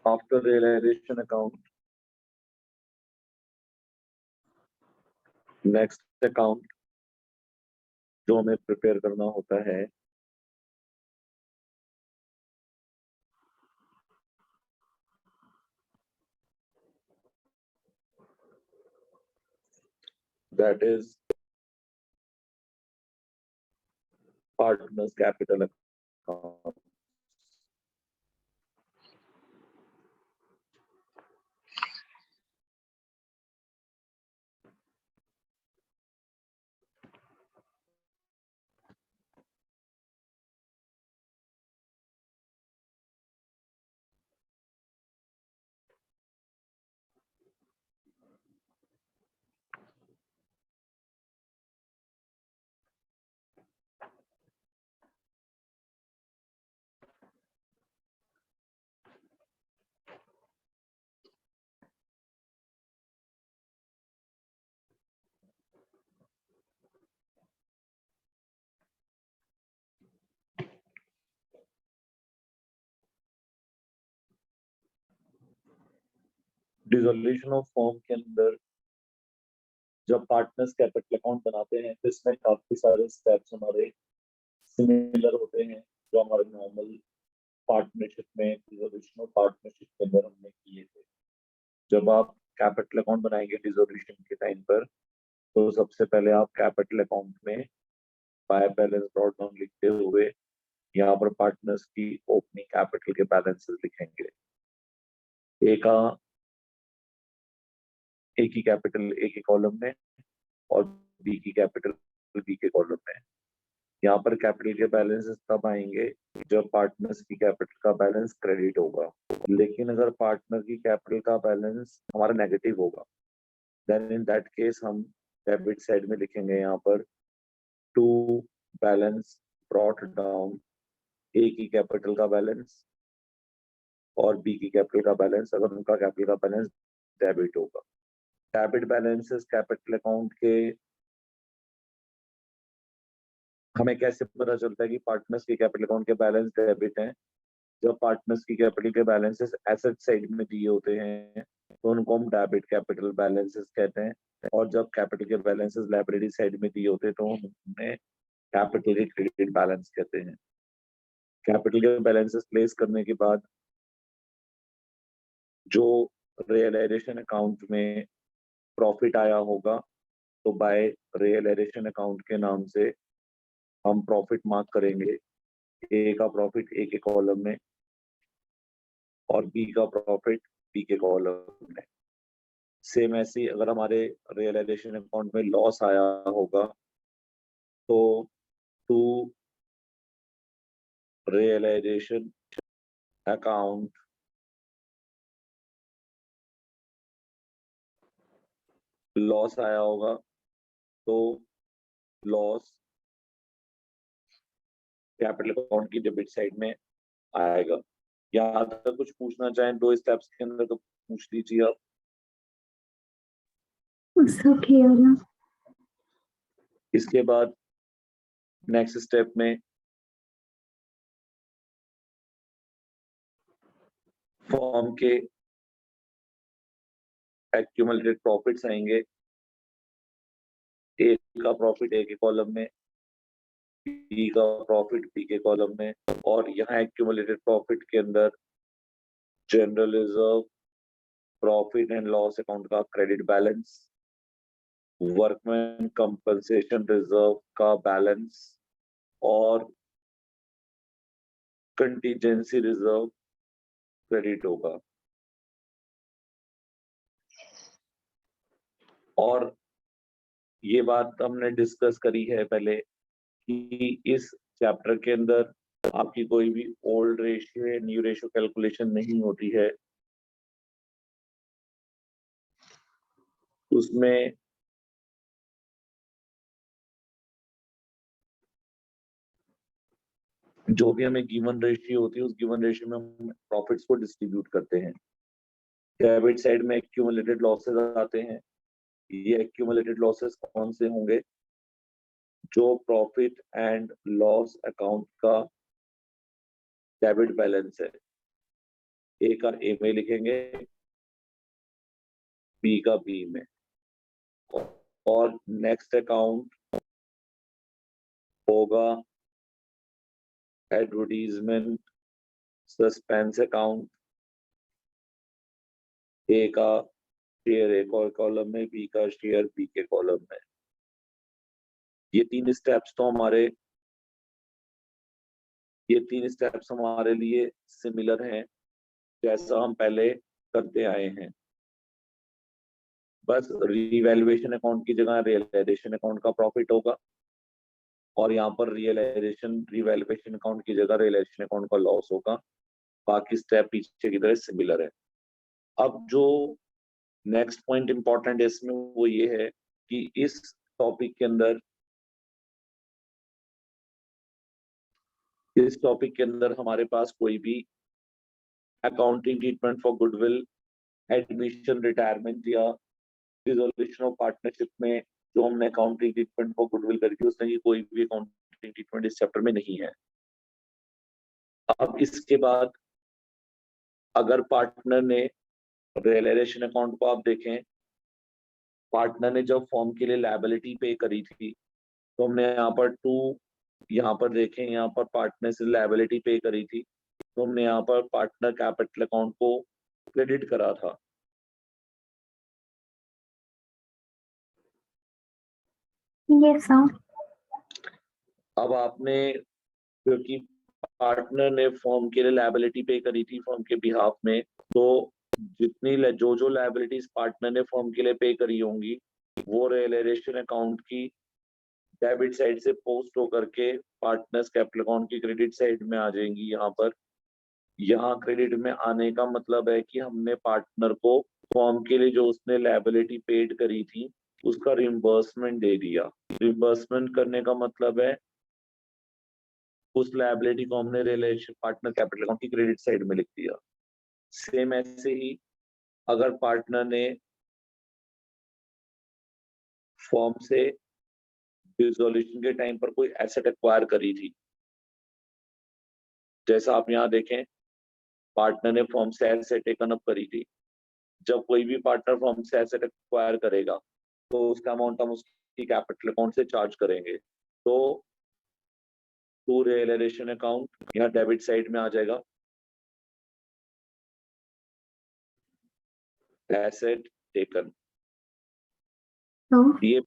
After realization account, next account जो हमें prepare करना होता है that is partners capital account. Dissolution of form के अंदर जब पार्टनर्स कैपिटल अकाउंट बनाते हैं तो इसमें काफी सारे स्टेप्स हमारे सिमिलर होते हैं जो हमारे नॉर्मल पार्टनरशिप में डिसोल्यूशन ऑफ पार्टनरशिप के अंदर हमने किए थे। जब आप कैपिटल अकाउंट बनाएंगे डिसोल्यूशन के टाइम पर तो सबसे पहले आप कैपिटल अकाउंट में बाय बैलेंस ब्रॉट डाउन लिखते हुए यहाँ पर पार्टनर्स की ओपनिंग कैपिटल के बैलेंसेस लिखेंगे। ए की कैपिटल ए के कॉलम में और बी की कैपिटल बी के कॉलम में। यहाँ पर कैपिटल के बैलेंसेस तब आएंगे जब पार्टनर्स की कैपिटल का बैलेंस क्रेडिट होगा, लेकिन अगर पार्टनर की कैपिटल का बैलेंस हमारा नेगेटिव होगा देन इन दैट केस हम डेबिट साइड में लिखेंगे यहाँ पर टू बैलेंस ब्रॉट डाउन ए की कैपिटल का बैलेंस और बी की कैपिटल का बैलेंस अगर उनका कैपिटल का बैलेंस डेबिट होगा। डेबिट बैलेंसेस कैपिटल अकाउंट के हमें कैसे पता चलता है कि पार्टनर्स के कैपिटल अकाउंट के बैलेंस डेबिट हैं? जब पार्टनर्स की कैपिटल के बैलेंसेस एसेट साइड में दिए होते हैं तो उनको हम डेबिट कैपिटल बैलेंसेस कहते हैं और जब कैपिटल के बैलेंसेस लायबिलिटी साइड में दिए होते हैं तो हम उन्हें कैपिटल के क्रेडिट बैलेंस कहते हैं। कैपिटल के बैलेंसेस प्लेस करने के बाद जो रियलाइजेशन अकाउंट में प्रॉफिट आया होगा तो बाय रियलाइजेशन अकाउंट के नाम से हम प्रॉफिट मार्क करेंगे। ए का प्रॉफिट ए के कॉलम में और बी का प्रॉफिट बी के कॉलम में। सेम ऐसी अगर हमारे रियलाइजेशन अकाउंट में लॉस आया होगा तो टू रियलाइजेशन अकाउंट लॉस आया होगा तो लॉस कैपिटल अकाउंट की डेबिट साइड में आएगा। यहाँ तक कुछ पूछना चाहें दो स्टेप्स के अंदर तो पूछ लीजिए आप। सब क्लियर है। इसके बाद नेक्स्ट स्टेप में फॉर्म के एक्यूमुलेटेड प्रॉफिट्स आएंगे। ए का प्रॉफिट ए के कॉलम में, बी का प्रॉफिट बी के कॉलम में और यहाँ एक्यूमुलेटेड प्रॉफिट के अंदर general reserve, profit and loss account का credit balance, workman compensation reserve का बैलेंस और कंटीजेंसी रिजर्व क्रेडिट होगा। और ये बात हमने डिस्कस करी है पहले कि इस चैप्टर के अंदर आपकी कोई भी ओल्ड रेशियो या न्यू रेशियो कैलकुलेशन नहीं होती है। उसमें जो भी हमें गिवन रेशियो होती है उस गिवन रेशियो में हम प्रॉफिट्स को डिस्ट्रीब्यूट करते हैं। डेबिट साइड में एक्यूमुलेटेड लॉसेस आते हैं। ये एक्यूमुलेटेड लॉसेस कौन से होंगे? जो प्रॉफिट एंड लॉस अकाउंट का डेबिट बैलेंस है ए का ए में लिखेंगे, बी का बी में। और नेक्स्ट अकाउंट होगा एडवर्टीजमेंट सस्पेंस अकाउंट। ए का शेयर ए कॉलम में, बी का शेयर बी के कॉलम में। ये तीन स्टेप्स हमारे लिए सिमिलर हैं, जैसा हम पहले करते आए हैं। बस रिवैल्यूएशन अकाउंट की जगह रियलाइजेशन अकाउंट का प्रॉफिट होगा, और यहाँ पर रिवैल्यूएशन अकाउंट की जगह रियलाइजेशन अकाउंट का लॉस होगा। बाकी स्टेप पीछे की तरह सिमिलर है। अब जो नेक्स्ट पॉइंट इंपॉर्टेंट है इसमें वो ये है कि इस टॉपिक के अंदर हमारे पास कोई भी accounting treatment for goodwill, admission, retirement या डिसोल्यूशन ऑफ पार्टनरशिप में जो हमने अकाउंटिंग ट्रीटमेंट फॉर गुडविल करके उसमें की कोई भी अकाउंटिंग ट्रीटमेंट इस चैप्टर में नहीं है। अब इसके बाद अगर पार्टनर ने रियलाइजेशन अकाउंट को आप देखें, पार्टनर ने जब फॉर्म के लिए लायबिलिटी पे करी थी तो हमने यहाँ पर देखें, यहाँ पर पार्टनर से लायबिलिटी पे करी थी तो हमने यहाँ पर पार्टनर कैपिटल अकाउंट को क्रेडिट करा था। Yes sir. अब आपने, क्योंकि पार्टनर ने फॉर्म के लिए लायबिलिटी पे करी थी फॉर्म के बिहाफ में, तो जो लायबिलिटीज पार्टनर ने फॉर्म के लिए पे करी होंगी वो रियलाइजेशन अकाउंट की डेबिट साइड से पोस्ट होकर के पार्टनर्स कैपिटल अकाउंट की क्रेडिट साइड में आ जाएंगी। यहाँ क्रेडिट में आने का मतलब है कि हमने पार्टनर को फॉर्म के लिए जो उसने लायबिलिटी पेड करी थी उसका रिम्बर्समेंट दे दिया। रिम्बर्समेंट करने का मतलब है उस लायबिलिटी को हमने रिलेशन पार्टनर कैपिटल अकाउंट की क्रेडिट साइड में लिख दिया। सेम ऐसे ही अगर पार्टनर ने फॉर्म से डिसोल्यूशन के टाइम पर कोई एसेट एक्वायर करी थी, जैसा आप यहाँ देखें पार्टनर ने फॉर्म से एसेट टेकन अप करी थी। जब कोई भी पार्टनर फॉर्म से एसेट एक्वायर करेगा तो उसका अमाउंट हम उसकी कैपिटल अकाउंट से चार्ज करेंगे। तो टू रियलाइजेशन अकाउंट यहाँ डेबिट साइड में आ जाएगा, एसेट टेकन। ये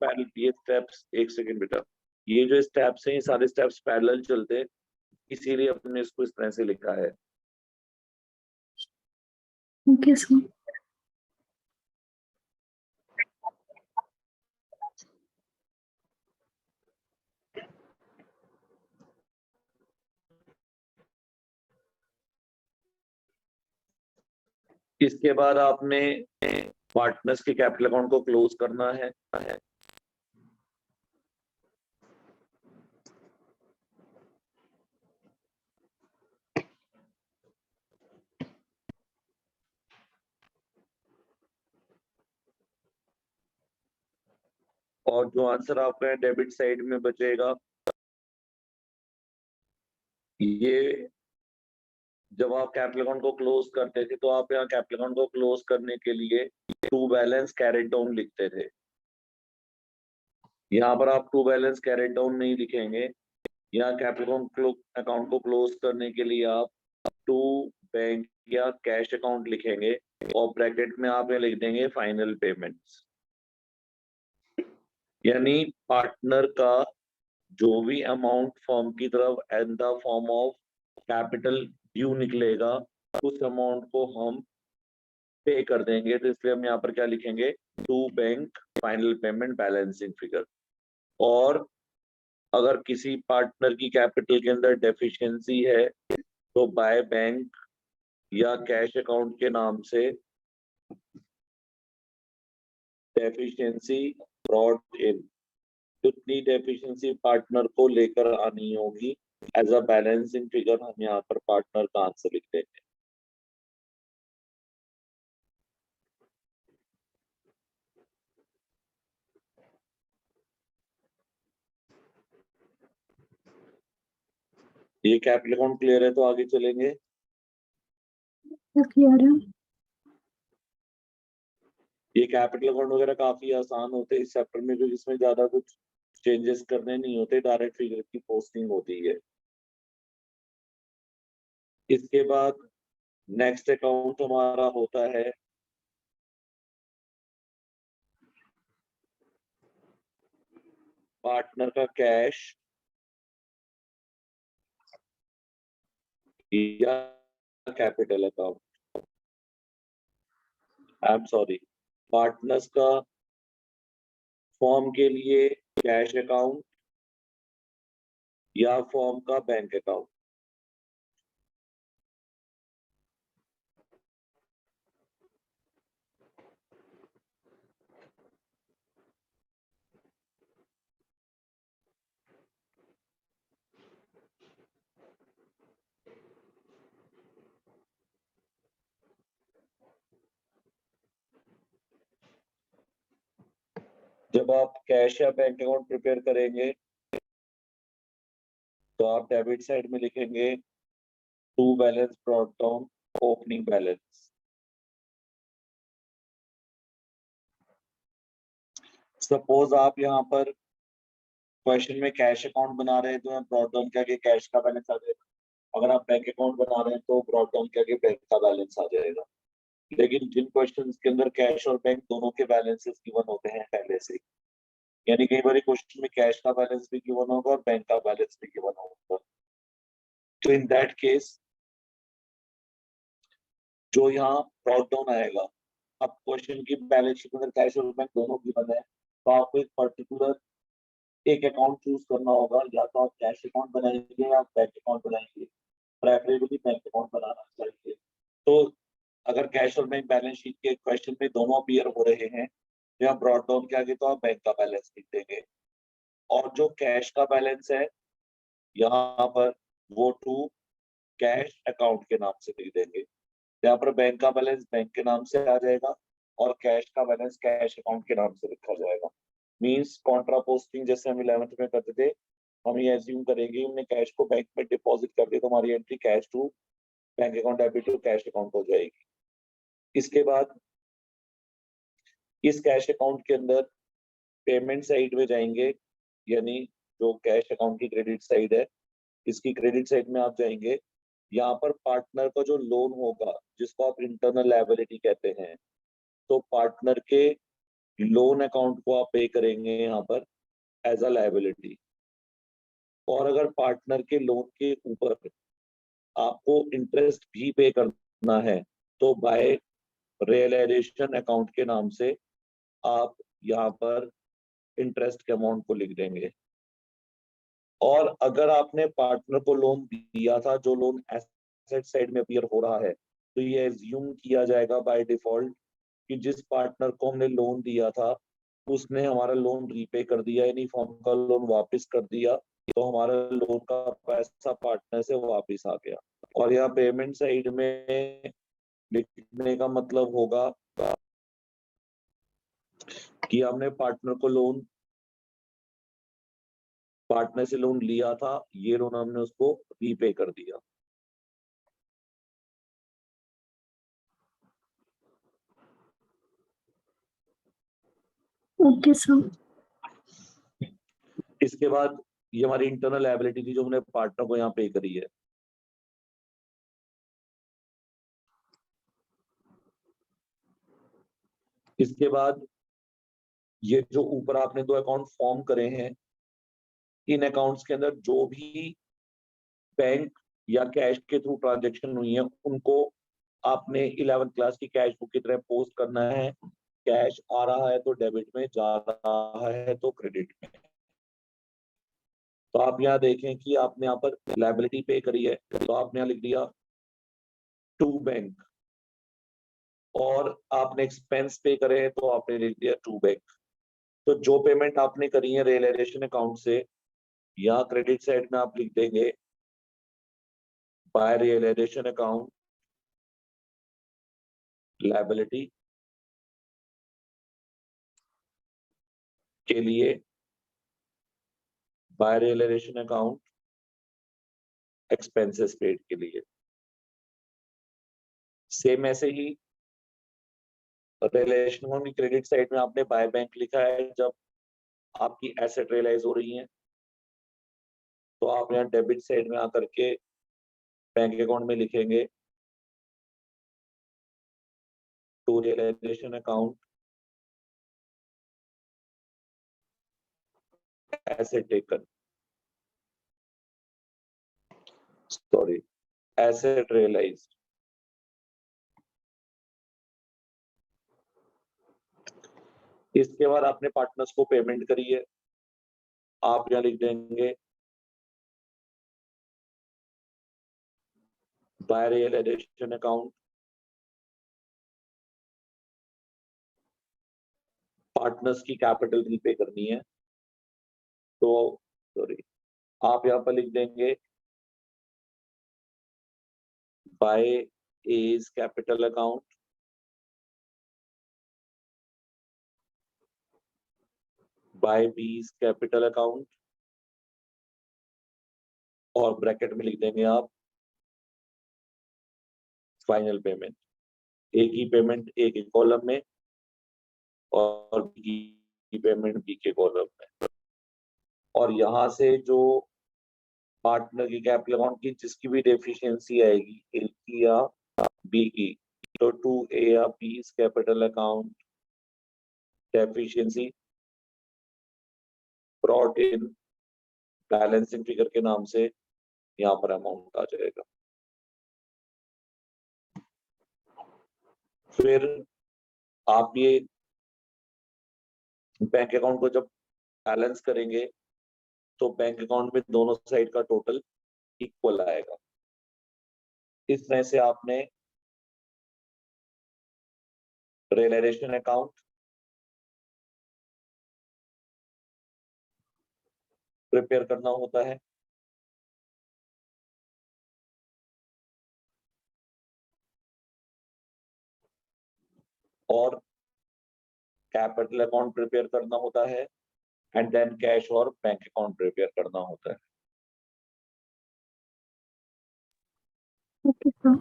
स्टेप्स, एक सेकंड बेटा, ये जो स्टेप्स हैं ये सारे स्टेप्स पैरेलल चलते हैं, इसीलिए हमने इसको इस तरह से लिखा है। Okay sir. इसके बाद आपने पार्टनर्स के कैपिटल अकाउंट को क्लोज करना है। और जो आंसर आपका डेबिट साइड में बचेगा, ये जब आप कैपिटल अकाउंट को क्लोज करते थे तो आप यहाँ कैपिटल अकाउंट को क्लोज करने के लिए टू बैलेंस कैरेट डाउन लिखते थे। यहाँ पर आप टू बैलेंस कैरेट डाउन नहीं लिखेंगे, यहाँ कैपिटल अकाउंट को क्लोज करने के लिए आप टू बैंक या कैश अकाउंट लिखेंगे और ब्रैकेट में आप ये लिख देंगे फाइनल पेमेंट्स। यानी पार्टनर का जो भी अमाउंट फॉर्म की तरफ in the form of capital due निकलेगा उस अमाउंट को हम पे कर देंगे। तो इसलिए हम यहाँ पर क्या लिखेंगे, to bank final payment balancing figure. और अगर किसी पार्टनर की कैपिटल के अंदर डेफिशिएंसी है तो बाय बैंक या कैश अकाउंट के नाम से डेफिशिएंसी ब्रॉट इन, कितनी डेफिशिएंसी पार्टनर को लेकर आनी होगी एज अ बैलेंसिंग फिगर, हम यहाँ पर पार्टनर का आंसर लिख देंगे। ये कैपिटल अकाउंट क्लियर है तो आगे चलेंगे। क्लियर है। ये कैपिटल अकाउंट वगैरह काफी आसान होते हैं इस चैप्टर में, क्योंकि इसमें ज्यादा कुछ चेंजेस करने नहीं होते, डायरेक्ट फिगर की पोस्टिंग होती है। इसके बाद नेक्स्ट अकाउंट हमारा होता है पार्टनर का कैश या capital account. I am sorry, partners का फॉर्म के लिए कैश अकाउंट या फॉर्म का बैंक अकाउंट। जब आप कैश या बैंक अकाउंट प्रिपेयर करेंगे तो आप डेबिट साइड में लिखेंगे to balance brought down opening balance. Suppose आप यहाँ पर क्वेश्चन में कैश अकाउंट बना रहे हैं तो ब्रॉट डाउन के आगे कैश का बैलेंस आ जाएगा। अगर आप बैंक अकाउंट बना रहे हैं तो ब्रॉट डाउन के आगे बैंक का बैलेंस आ जाएगा। लेकिन जिन क्वेश्चंस के अंदर कैश और बैंक दोनों के बैलेंसेस गिवन होते हैं पहले से, यानी कई बार क्वेश्चन में कैश का बैलेंस भी गिवन होगा और बैंक का बैलेंस भी गिवन होगा, तो इन दैट केस जो यहाँ ब्रॉट डाउन आएगा, अब क्वेश्चन की बैलेंस शीट में कैश और बैंक दोनों गिवन है तो आपको एक पर्टिकुलर एक अकाउंट चूज करना होगा, या तो आप कैश अकाउंट बनाएंगे या बैंक अकाउंट बनाएंगे। प्रेफरेबली बैंक अकाउंट बनाना चाहिए। तो अगर कैश और बैंक बैलेंस शीट के क्वेश्चन में दोनों अपीयर हो रहे हैं या ब्रॉट डाउन के आगे, तो आप बैंक का बैलेंस लिख देंगे और जो कैश का बैलेंस है यहाँ पर वो टू कैश अकाउंट के नाम से लिख देंगे। यहाँ पर बैंक का बैलेंस बैंक के नाम से आ जाएगा और कैश का बैलेंस कैश अकाउंट के नाम से लिखा जाएगा। मींस कॉन्ट्रा पोस्टिंग जैसे हम 11th में करते थे, हम ये एज्यूम करेंगे हमने कैश को बैंक में डिपॉजिट कर दिया तो हमारी entry cash to bank account debit to cash account हो जाएगी। इसके बाद इस कैश अकाउंट के अंदर पेमेंट साइड में जाएंगे, यानी जो कैश अकाउंट की क्रेडिट साइड है इसकी क्रेडिट साइड में आप जाएंगे। यहाँ पर पार्टनर का जो लोन होगा जिसको आप इंटरनल लायबिलिटी कहते हैं, तो पार्टनर के लोन अकाउंट को आप पे करेंगे यहाँ पर एज अ लायबिलिटी। और अगर पार्टनर के लोन के ऊपर आपको इंटरेस्ट भी पे करना है तो बाय रियलाइजेशन अकाउंट के नाम से आप यहाँ पर इंटरेस्ट के अमाउंट को लिख देंगे। और अगर आपने पार्टनर को लोन दिया था जो लोन एसेट साइड में अपीयर हो रहा है, तो ये एज्यूम किया जाएगा बाय डिफॉल्ट कि जिस पार्टनर को हमने लोन दिया था उसने हमारा लोन रीपे कर दिया, यानी फॉर्म का लोन वापस कर दिया, तो हमारा लोन का पैसा पार्टनर से वापस आ गया। और यहाँ पेमेंट साइड में लिखने का मतलब होगा कि हमने पार्टनर से लोन लिया था, ये लोन हमने उसको रीपे कर दिया। Okay sir. इसके बाद ये हमारी इंटरनल लायबिलिटी थी जो हमने पार्टनर को यहाँ पे करी है। इसके बाद ये जो ऊपर आपने दो अकाउंट फॉर्म करे हैं, इन अकाउंट्स के अंदर जो भी बैंक या कैश के थ्रू ट्रांजैक्शन हुई है उनको आपने 11th क्लास की कैश बुक की तरह पोस्ट करना है। कैश आ रहा है तो डेबिट में, जा रहा है तो क्रेडिट में। तो आप यहाँ देखें कि आपने यहाँ पर लायबिलिटी पे करी है तो आपने यहाँ लिख दिया टू बैंक, और आपने एक्सपेंस पे करे हैं तो आपने लिख दिया टू बैंक। तो जो पेमेंट आपने करी है रियलाइजेशन अकाउंट से, यहाँ क्रेडिट साइड में आप लिख देंगे बाय रियलाइजेशन अकाउंट लायबिलिटी के लिए by realisation account expenses paid के लिए। सेम ऐसे ही रिलेशन की क्रेडिट साइड में आपने बाय बैंक लिखा है जब आपकी एसेट रियलाइज हो रही है, तो आप यहाँ डेबिट साइड में आकर के बैंक अकाउंट में लिखेंगे to realisation account asset taken, sorry asset realised. इसके बाद आपने पार्टनर्स को पेमेंट करी है, आप यहाँ लिख देंगे बाय रियलाइजेशन अकाउंट पार्टनर्स की कैपिटल रीपे करनी है, तो सॉरी आप यहाँ पर लिख देंगे by A's capital account by B's capital account और ब्रैकेट में लिख देंगे आप फाइनल पेमेंट। ए की पेमेंट ए के कॉलम में और बी की पेमेंट बी के कॉलम में। और यहाँ से जो पार्टनर की कैपिटल अकाउंट की जिसकी भी डेफिशिएंसी आएगी ए की या बी की, तो टू ए या B capital account deficiency brought in balancing figure के नाम से यहाँ पर अमाउंट आ जाएगा। फिर आप ये बैंक अकाउंट को जब बैलेंस करेंगे तो बैंक अकाउंट में दोनों साइड का टोटल इक्वल आएगा। इस तरह से आपने रियलाइजेशन अकाउंट, प्रिपेयर करना होता है, और कैपिटल अकाउंट प्रिपेयर करना होता है, एंड देन कैश और बैंक अकाउंट प्रिपेयर करना होता है। Okay, sir.